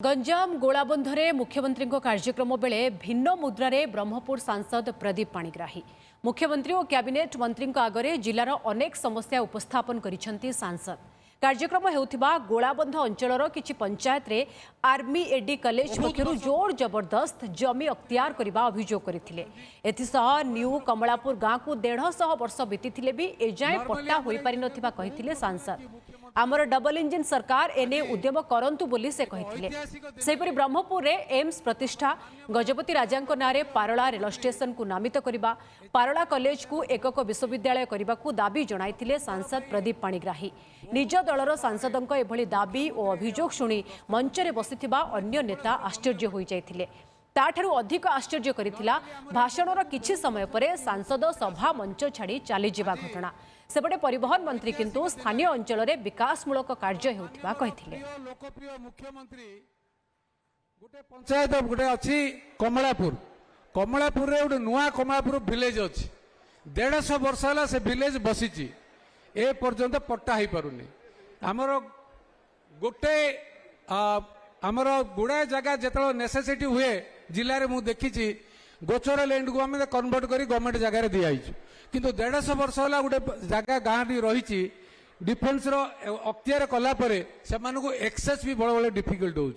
गंजाम गोलाबंधरे मुख्यमंत्री कार्यक्रम बेले भिन्न मुद्रारे ब्रह्मपुर सांसद प्रदीप पाणिग्राही मुख्यमंत्री और कैबिनेट मंत्री आगरे जिलार अनेक समस्या उपस्थापन करिसेंती सांसद। कार्यक्रम हेउथिबा गोलाबंध अंचलर किछि पंचायत रे आर्मी एडी कॉलेज पक्षरु जोर जबरदस्त जमी अख्तियार करबा अभियोग करथिले। एथिसह न्यू कमलापुर गाँ को 150 वर्ष बीती भी एजाए पट्टा होई पारि नथिबा कहिथिले सांसद। आमर डबल इंजिन सरकार एने उद्यम करंतु बोली से कहिथिले। सेपरि ब्रह्मपुर रे एम्स प्रतिष्ठा, गजपति राजांको नारे पारला रेल स्टेशन को नामित करिबा, पारला कॉलेज को एकक विश्वविद्यालय करबा को दाबी जणाइथिले सांसद प्रदीप पाणिग्राही। निज दलर सांसदों एभली दाबी और अभियोग शुणी मंचरे बसिथिबा अन्य नेता आश्चर्य होई जाइथिले। ताठारु अधिक आश्चर्य करिथिला भाषणर किछि समय परे सांसद सभा मंच छाड़ी चली जिबा घटना। सेपटे परिवहन मंत्री किंतु स्थानीय अंचल रे विकासमूलक कार्य हेउथिबा कहिथिले। लोकप्रिय मुख्यमंत्री गोटे पंचायत गोटे अछि कमलापुर रे गोटे नुआ कमलापुर विलेज अछि। 150 वर्ष होला से विलेज बसिछि, ए पर्यंत पट्टा ही पारुनी। आमर गोटे आमर गुड़ाए जगह जिते नेसेसिटी हुए जिले में मुझे देखी गोचर लैंड को आम कन्वर्ट कर गवर्नमेंट जगह दिखाई किंतु 150 वर्ष है गोटे जगह गाँ टी रही डिफेन्स अख्तियार कलापर से एक्सेस भी बड़े बड़े डिफिकल्ट हो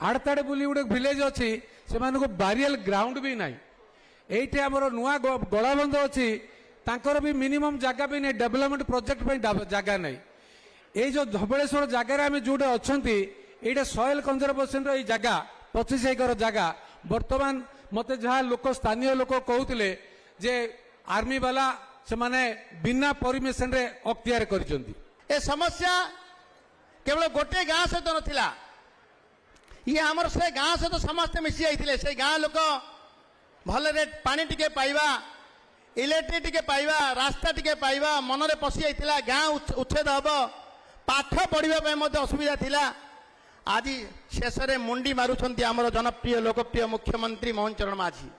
आड़ताड़े बोली गोटे विलेज अच्छी से बारियल ग्राउंड भी ना ये आमर नुआ गलाबंध अच्छी तांकर भी मिनिमम जगह भी नहीं डेवलपमेंट प्रोजेक्ट जगह नहीं। ये जो धबलेश्वर जगार आम जो अच्छा ये सॉइल कंजर्वेशन जगह 25 एकर जगह बर्तमान मते जहाँ लोक स्थानीय लोक कहते जे आर्मी वाला से माने बिना परमिशन रे अख्तियार करिसेंती। ए समस्या केवल गोटे गाँ सहित तो नथिला, ये आमर से गाँ सहित तो समस्त मिसी जाइथिले। से गाँ लोक भल रेट पानी टिके पाइबा, इलेक्ट्रिक टिके पाइबा, रास्ता टिके पाइबा मनरे पशि जाइथिला। गाँ उच्छेद हब, पाठ पढ़िबा पे मते असुविधा थिला। आज शेष में मुंडी मारुछंती आमर जनप्रिय लोकप्रिय मुख्यमंत्री मोहन चरण माझी।